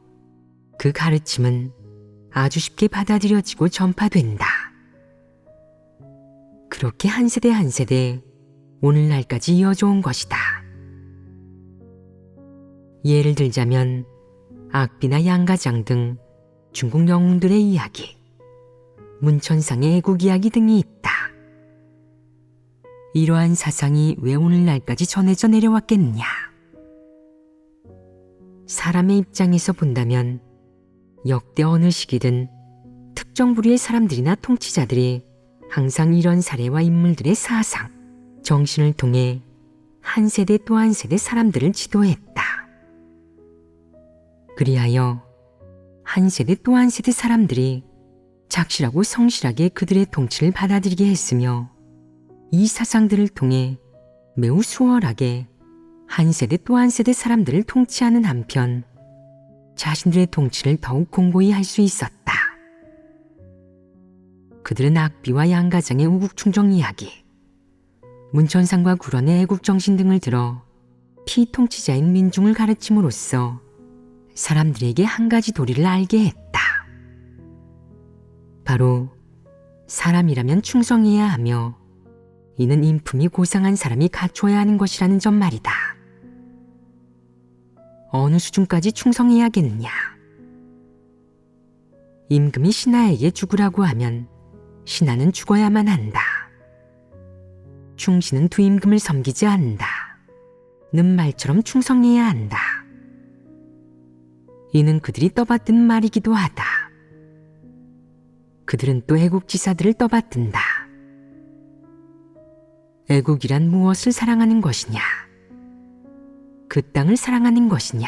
그 가르침은 아주 쉽게 받아들여지고 전파된다. 그렇게 한 세대 한 세대 오늘날까지 이어져 온 것이다. 예를 들자면 악비나 양가장 등 중국 영웅들의 이야기, 문천상의 애국 이야기 등이 있다. 이러한 사상이 왜 오늘날까지 전해져 내려왔겠느냐? 사람의 입장에서 본다면 역대 어느 시기든 특정 부류의 사람들이나 통치자들이 항상 이런 사례와 인물들의 사상, 정신을 통해 한 세대 또 한 세대 사람들을 지도했다. 그리하여 한 세대 또 한 세대 사람들이 착실하고 성실하게 그들의 통치를 받아들이게 했으며 이 사상들을 통해 매우 수월하게 한 세대 또 한 세대 사람들을 통치하는 한편 자신들의 통치를 더욱 공고히 할 수 있었다. 그들은 악비와 양가장의 우국충정 이야기, 문천상과 구런의 애국정신 등을 들어 피통치자인 민중을 가르침으로써 사람들에게 한 가지 도리를 알게 했다. 바로 사람이라면 충성해야 하며 이는 인품이 고상한 사람이 갖춰야 하는 것이라는 점 말이다. 어느 수준까지 충성해야겠느냐? 임금이 신하에게 죽으라고 하면 신하는 죽어야만 한다. 충신은 두 임금을 섬기지 않는다. 는 말처럼 충성해야 한다. 이는 그들이 떠받든 말이기도 하다. 그들은 또 애국지사들을 떠받든다. 애국이란 무엇을 사랑하는 것이냐? 그 땅을 사랑하는 것이냐?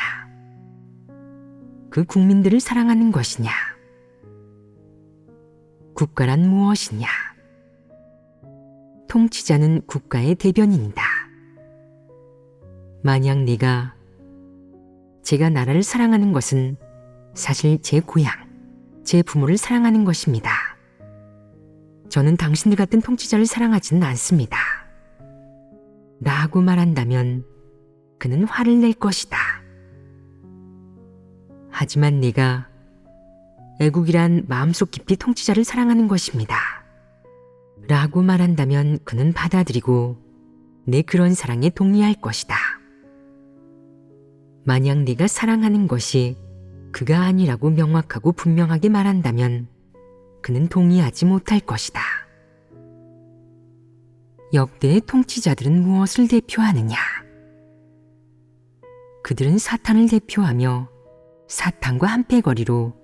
그 국민들을 사랑하는 것이냐? 국가란 무엇이냐? 통치자는 국가의 대변인이다. 만약 제가 나라를 사랑하는 것은 사실 제 고향, 제 부모를 사랑하는 것입니다. 저는 당신들 같은 통치자를 사랑하지는 않습니다. 라고 말한다면 그는 화를 낼 것이다. 하지만 내가 애국이란 마음속 깊이 통치자를 사랑하는 것입니다. 라고 말한다면 그는 받아들이고 내 그런 사랑에 동의할 것이다. 만약 네가 사랑하는 것이 그가 아니라고 명확하고 분명하게 말한다면 그는 동의하지 못할 것이다. 역대의 통치자들은 무엇을 대표하느냐? 그들은 사탄을 대표하며 사탄과 한패거리로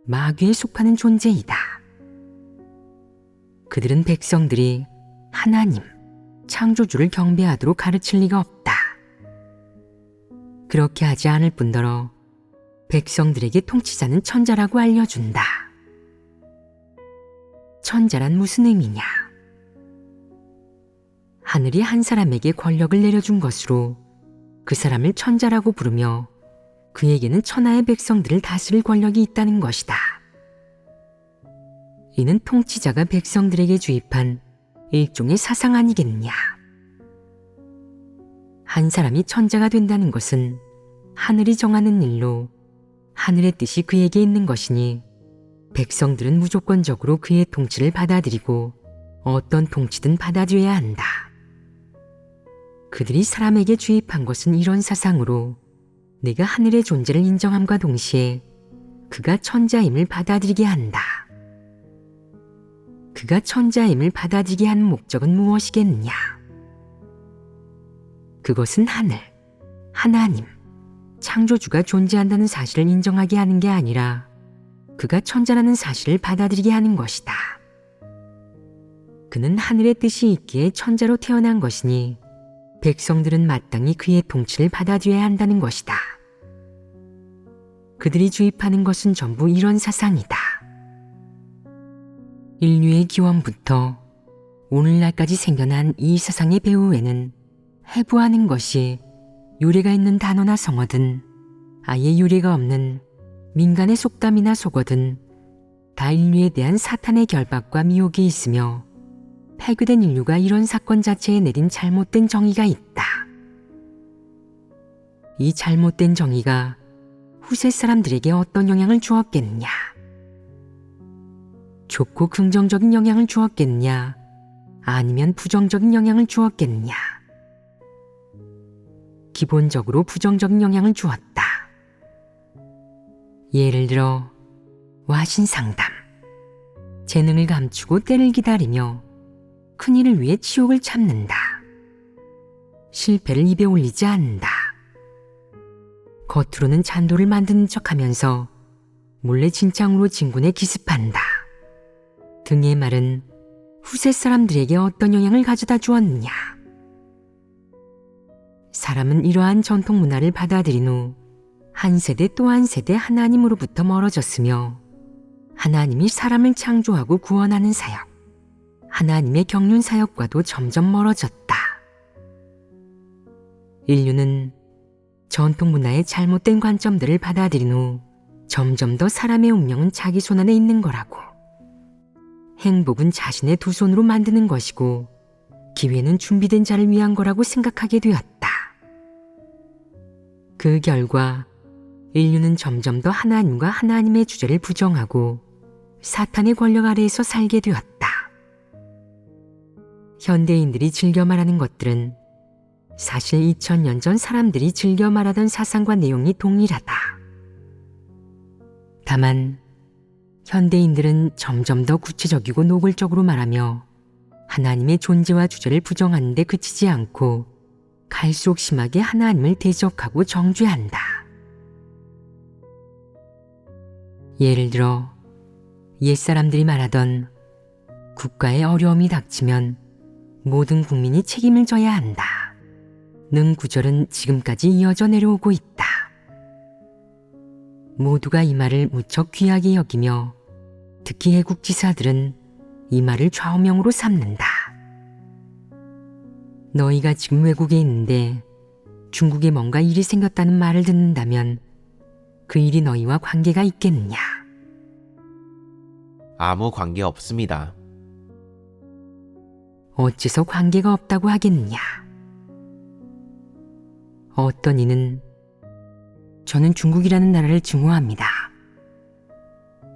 마귀에 속하는 존재이다. 그들은 백성들이 하나님, 창조주를 경배하도록 가르칠 리가 없다. 그렇게 하지 않을 뿐더러 백성들에게 통치자는 천자라고 알려준다. 천자란 무슨 의미냐? 하늘이 한 사람에게 권력을 내려준 것으로 그 사람을 천자라고 부르며 그에게는 천하의 백성들을 다스릴 권력이 있다는 것이다. 이는 통치자가 백성들에게 주입한 일종의 사상 아니겠느냐? 한 사람이 천자가 된다는 것은 하늘이 정하는 일로 하늘의 뜻이 그에게 있는 것이니 백성들은 무조건적으로 그의 통치를 받아들이고 어떤 통치든 받아들여야 한다. 그들이 사람에게 주입한 것은 이런 사상으로 내가 하늘의 존재를 인정함과 동시에 그가 천자임을 받아들이게 한다. 그가 천자임을 받아들이게 한 목적은 무엇이겠느냐? 그것은 하늘, 하나님, 창조주가 존재한다는 사실을 인정하게 하는 게 아니라 그가 천자라는 사실을 받아들이게 하는 것이다. 그는 하늘의 뜻이 있기에 천자로 태어난 것이니 백성들은 마땅히 그의 통치를 받아들여야 한다는 것이다. 그들이 주입하는 것은 전부 이런 사상이다. 인류의 기원부터 오늘날까지 생겨난 이 세상의 배후에는 해부하는 것이 유래가 있는 단어나 성어든 아예 유래가 없는 민간의 속담이나 속어든 다 인류에 대한 사탄의 결박과 미혹이 있으며 폐교된 인류가 이런 사건 자체에 내린 잘못된 정의가 있다. 이 잘못된 정의가 후세 사람들에게 어떤 영향을 주었겠느냐? 좋고 긍정적인 영향을 주었겠느냐? 아니면 부정적인 영향을 주었겠느냐? 기본적으로 부정적인 영향을 주었다. 예를 들어 와신상담. 재능을 감추고 때를 기다리며 큰일을 위해 치욕을 참는다. 실패를 입에 올리지 않는다. 겉으로는 잔도를 만드는 척하면서 몰래 진창으로 진군에 기습한다. 등의 말은 후세 사람들에게 어떤 영향을 가져다 주었느냐? 사람은 이러한 전통 문화를 받아들인 후 한 세대 또 한 세대 하나님으로부터 멀어졌으며 하나님이 사람을 창조하고 구원하는 사역, 하나님의 경륜 사역과도 점점 멀어졌다. 인류는 전통 문화의 잘못된 관점들을 받아들인 후 점점 더 사람의 운명은 자기 손 안에 있는 거라고, 행복은 자신의 두 손으로 만드는 것이고 기회는 준비된 자를 위한 거라고 생각하게 되었다. 그 결과 인류는 점점 더 하나님과 하나님의 주제를 부정하고 사탄의 권력 아래에서 살게 되었다. 현대인들이 즐겨 말하는 것들은 사실 2000년 전 사람들이 즐겨 말하던 사상과 내용이 동일하다. 다만 현대인들은 점점 더 구체적이고 노골적으로 말하며 하나님의 존재와 주제를 부정하는 데 그치지 않고 갈수록 심하게 하나님을 대적하고 정죄한다. 예를 들어 옛사람들이 말하던 국가의 어려움이 닥치면 모든 국민이 책임을 져야 한다 는 구절은 지금까지 이어져 내려오고 있다. 모두가 이 말을 무척 귀하게 여기며 특히 애국지사들은 이 말을 좌우명으로 삼는다. 너희가 지금 외국에 있는데 중국에 뭔가 일이 생겼다는 말을 듣는다면 그 일이 너희와 관계가 있겠느냐? 아무 관계 없습니다. 어째서 관계가 없다고 하겠느냐? 어떤 이는 저는 중국이라는 나라를 증오합니다.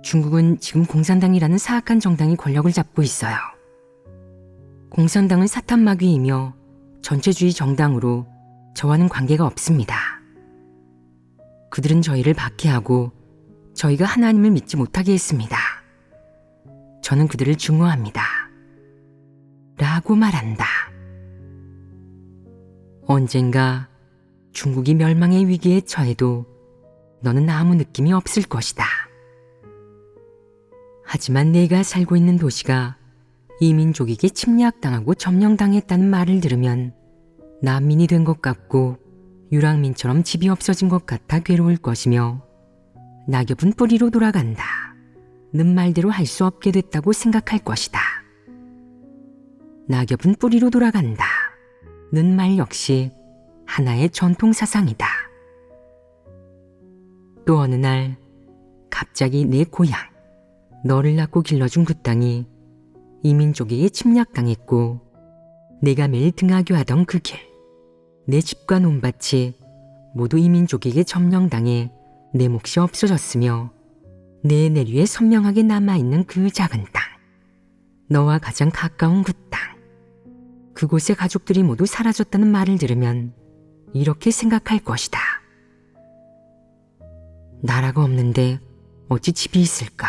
중국은 지금 공산당이라는 사악한 정당이 권력을 잡고 있어요. 공산당은 사탄 마귀이며 전체주의 정당으로 저와는 관계가 없습니다. 그들은 저희를 박해하고 저희가 하나님을 믿지 못하게 했습니다. 저는 그들을 증오합니다. 라고 말한다. 언젠가 중국이 멸망의 위기에 처해도 너는 아무 느낌이 없을 것이다. 하지만 내가 살고 있는 도시가 이민족에게 침략당하고 점령당했다는 말을 들으면 난민이 된 것 같고 유랑민처럼 집이 없어진 것 같아 괴로울 것이며 낙엽은 뿌리로 돌아간다 는 말대로 할 수 없게 됐다고 생각할 것이다. 낙엽은 뿌리로 돌아간다 는 말 역시 하나의 전통 사상이다. 또 어느 날 갑자기 내 고향, 너를 낳고 길러준 그 땅이 이민족에게 침략당했고 내가 매일 등하교하던 그 길, 내 집과 논밭이 모두 이민족에게 점령당해 내 몫이 없어졌으며 내 내류에 선명하게 남아있는 그 작은 땅, 너와 가장 가까운 그 땅, 그곳의 가족들이 모두 사라졌다는 말을 들으면 이렇게 생각할 것이다. 나라가 없는데 어찌 집이 있을까?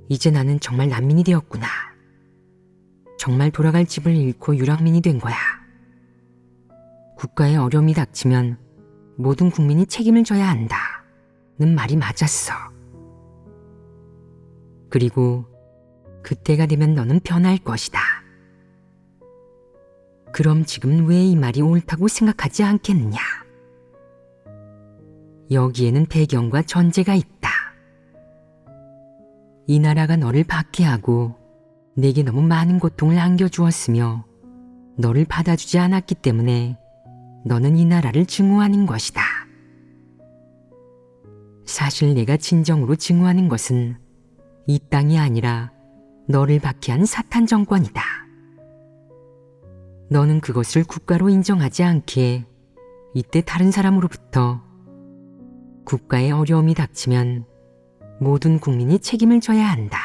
이제 나는 정말 난민이 되었구나. 정말 돌아갈 집을 잃고 유랑민이 된 거야. 국가에 어려움이 닥치면 모든 국민이 책임을 져야 한다 는 말이 맞았어. 그리고 그때가 되면 너는 변할 것이다. 그럼 지금 왜 이 말이 옳다고 생각하지 않겠느냐? 여기에는 배경과 전제가 있다. 이 나라가 너를 박해하고 내게 너무 많은 고통을 안겨주었으며 너를 받아주지 않았기 때문에 너는 이 나라를 증오하는 것이다. 사실 내가 진정으로 증오하는 것은 이 땅이 아니라 너를 박해한 사탄 정권이다. 너는 그것을 국가로 인정하지 않기에 이때 다른 사람으로부터 국가에 어려움이 닥치면 모든 국민이 책임을 져야 한다.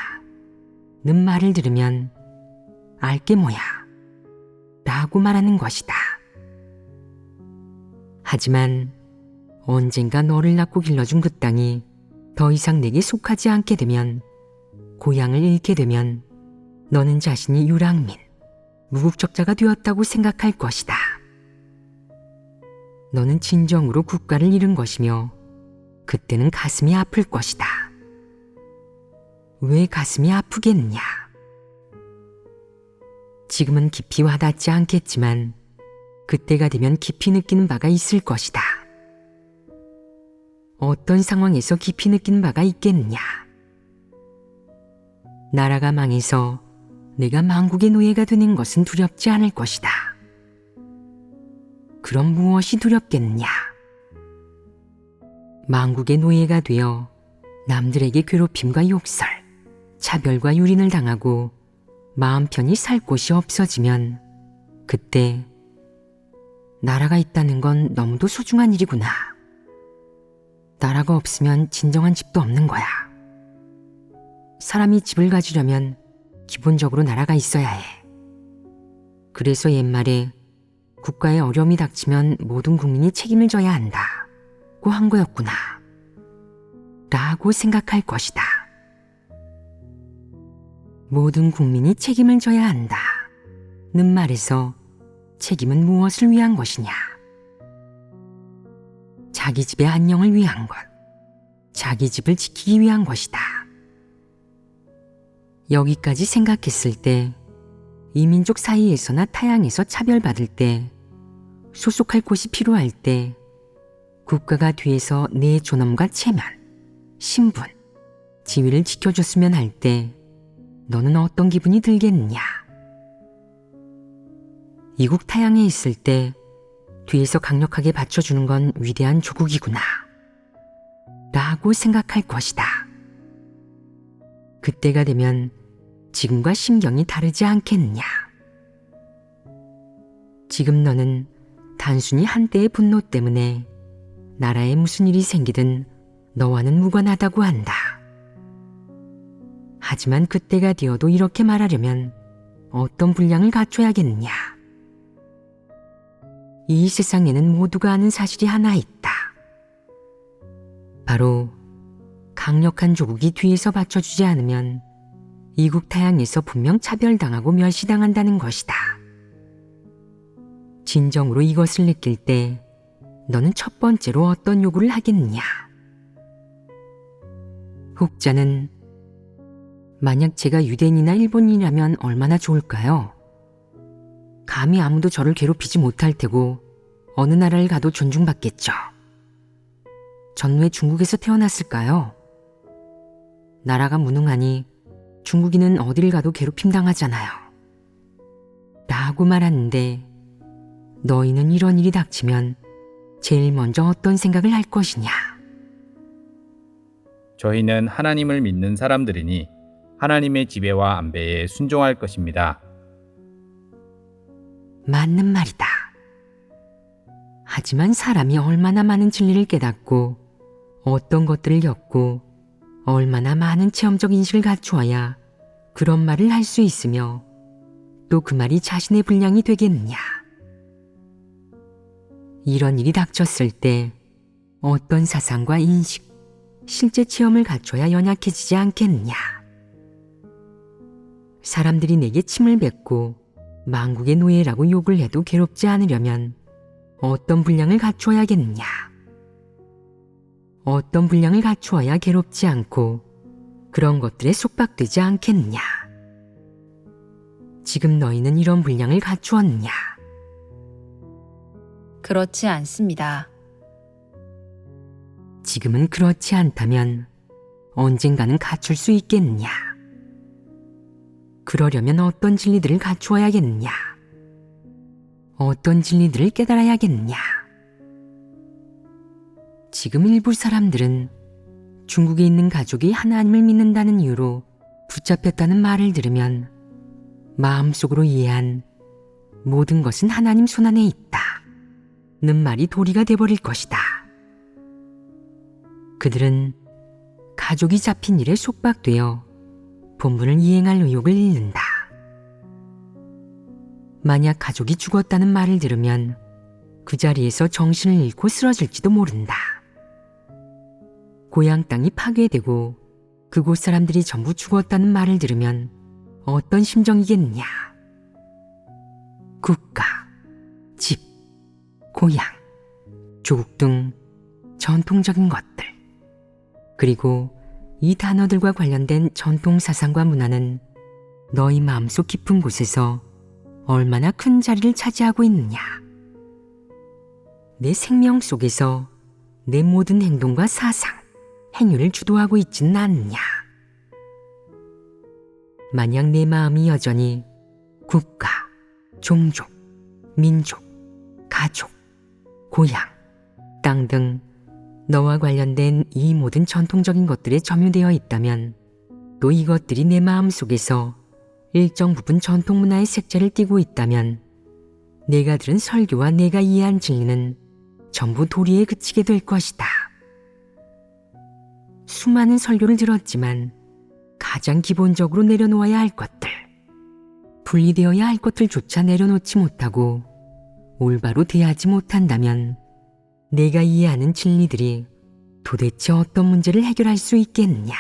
는 말을 들으면 알게 뭐야 라고 말하는 것이다. 하지만 언젠가 너를 낳고 길러준 그 땅이 더 이상 내게 속하지 않게 되면, 고향을 잃게 되면 너는 자신이 유랑민, 무국적자가 되었다고 생각할 것이다. 너는 진정으로 국가를 잃은 것이며 그때는 가슴이 아플 것이다. 왜 가슴이 아프겠느냐? 지금은 깊이 와닿지 않겠지만 그때가 되면 깊이 느끼는 바가 있을 것이다. 어떤 상황에서 깊이 느낀 바가 있겠느냐? 나라가 망해서 내가 망국의 노예가 되는 것은 두렵지 않을 것이다. 그럼 무엇이 두렵겠느냐? 망국의 노예가 되어 남들에게 괴롭힘과 욕설, 차별과 유린을 당하고 마음 편히 살 곳이 없어지면 그때 나라가 있다는 건 너무도 소중한 일이구나. 나라가 없으면 진정한 집도 없는 거야. 사람이 집을 가지려면 기본적으로 나라가 있어야 해. 그래서 옛말에 국가에 어려움이 닥치면 모든 국민이 책임을 져야 한다고 한 거였구나 라고 생각할 것이다. 모든 국민이 책임을 져야 한다 는 말에서 책임은 무엇을 위한 것이냐? 자기 집의 안녕을 위한 것, 자기 집을 지키기 위한 것이다. 여기까지 생각했을 때 이민족 사이에서나 타향에서 차별받을 때, 소속할 곳이 필요할 때, 국가가 뒤에서 내 존엄과 체면, 신분, 지위를 지켜줬으면 할 때 너는 어떤 기분이 들겠느냐? 이국 타향에 있을 때 뒤에서 강력하게 받쳐주는 건 위대한 조국이구나 라고 생각할 것이다. 그때가 되면 지금과 심경이 다르지 않겠느냐? 지금 너는 단순히 한때의 분노 때문에 나라에 무슨 일이 생기든 너와는 무관하다고 한다. 하지만 그때가 되어도 이렇게 말하려면 어떤 분량을 갖춰야겠느냐? 이 세상에는 모두가 아는 사실이 하나 있다. 바로 강력한 조국이 뒤에서 받쳐주지 않으면 이국 타향에서 분명 차별당하고 멸시당한다는 것이다. 진정으로 이것을 느낄 때 너는 첫 번째로 어떤 요구를 하겠느냐? 혹자는 만약 제가 유대인이나 일본인이라면 얼마나 좋을까요? 감히 아무도 저를 괴롭히지 못할 테고 어느 나라를 가도 존중받겠죠. 전 왜 중국에서 태어났을까요? 나라가 무능하니 중국인은 어딜 가도 괴롭힘 당하잖아요. 라고 말하는데 너희는 이런 일이 닥치면 제일 먼저 어떤 생각을 할 것이냐? 저희는 하나님을 믿는 사람들이니 하나님의 지배와 안배에 순종할 것입니다. 맞는 말이다. 하지만 사람이 얼마나 많은 진리를 깨닫고 어떤 것들을 겪고 얼마나 많은 체험적 인식을 갖추어야 그런 말을 할 수 있으며 또 그 말이 자신의 분량이 되겠느냐? 이런 일이 닥쳤을 때 어떤 사상과 인식, 실제 체험을 갖춰야 연약해지지 않겠느냐? 사람들이 내게 침을 뱉고 망국의 노예라고 욕을 해도 괴롭지 않으려면 어떤 분량을 갖추어야겠느냐? 어떤 분량을 갖추어야 괴롭지 않고 그런 것들에 속박되지 않겠느냐? 지금 너희는 이런 분량을 갖추었느냐? 그렇지 않습니다. 지금은 그렇지 않다면 언젠가는 갖출 수 있겠느냐? 그러려면 어떤 진리들을 갖추어야겠느냐? 어떤 진리들을 깨달아야겠느냐? 지금 일부 사람들은 중국에 있는 가족이 하나님을 믿는다는 이유로 붙잡혔다는 말을 들으면 마음속으로 이해한 모든 것은 하나님 손안에 있다 는 말이 도리가 돼버릴 것이다. 그들은 가족이 잡힌 일에 속박되어 본분을 이행할 의욕을 잃는다. 만약 가족이 죽었다는 말을 들으면 그 자리에서 정신을 잃고 쓰러질지도 모른다. 고향 땅이 파괴되고 그곳 사람들이 전부 죽었다는 말을 들으면 어떤 심정이겠느냐? 국가, 집, 고향, 조국 등 전통적인 것들, 그리고 이 단어들과 관련된 전통 사상과 문화는 너희 마음속 깊은 곳에서 얼마나 큰 자리를 차지하고 있느냐? 내 생명 속에서 내 모든 행동과 사상, 행위를 주도하고 있지는 않느냐? 만약 내 마음이 여전히 국가, 종족, 민족, 가족, 고향, 땅 등 너와 관련된 이 모든 전통적인 것들에 점유되어 있다면 또 이것들이 내 마음 속에서 일정 부분 전통 문화의 색채를 띠고 있다면 내가 들은 설교와 내가 이해한 진리는 전부 도리에 그치게 될 것이다. 수많은 설교를 들었지만 가장 기본적으로 내려놓아야 할 것들, 분리되어야 할 것들조차 내려놓지 못하고 올바로 대하지 못한다면 내가 이해하는 진리들이 도대체 어떤 문제를 해결할 수 있겠느냐?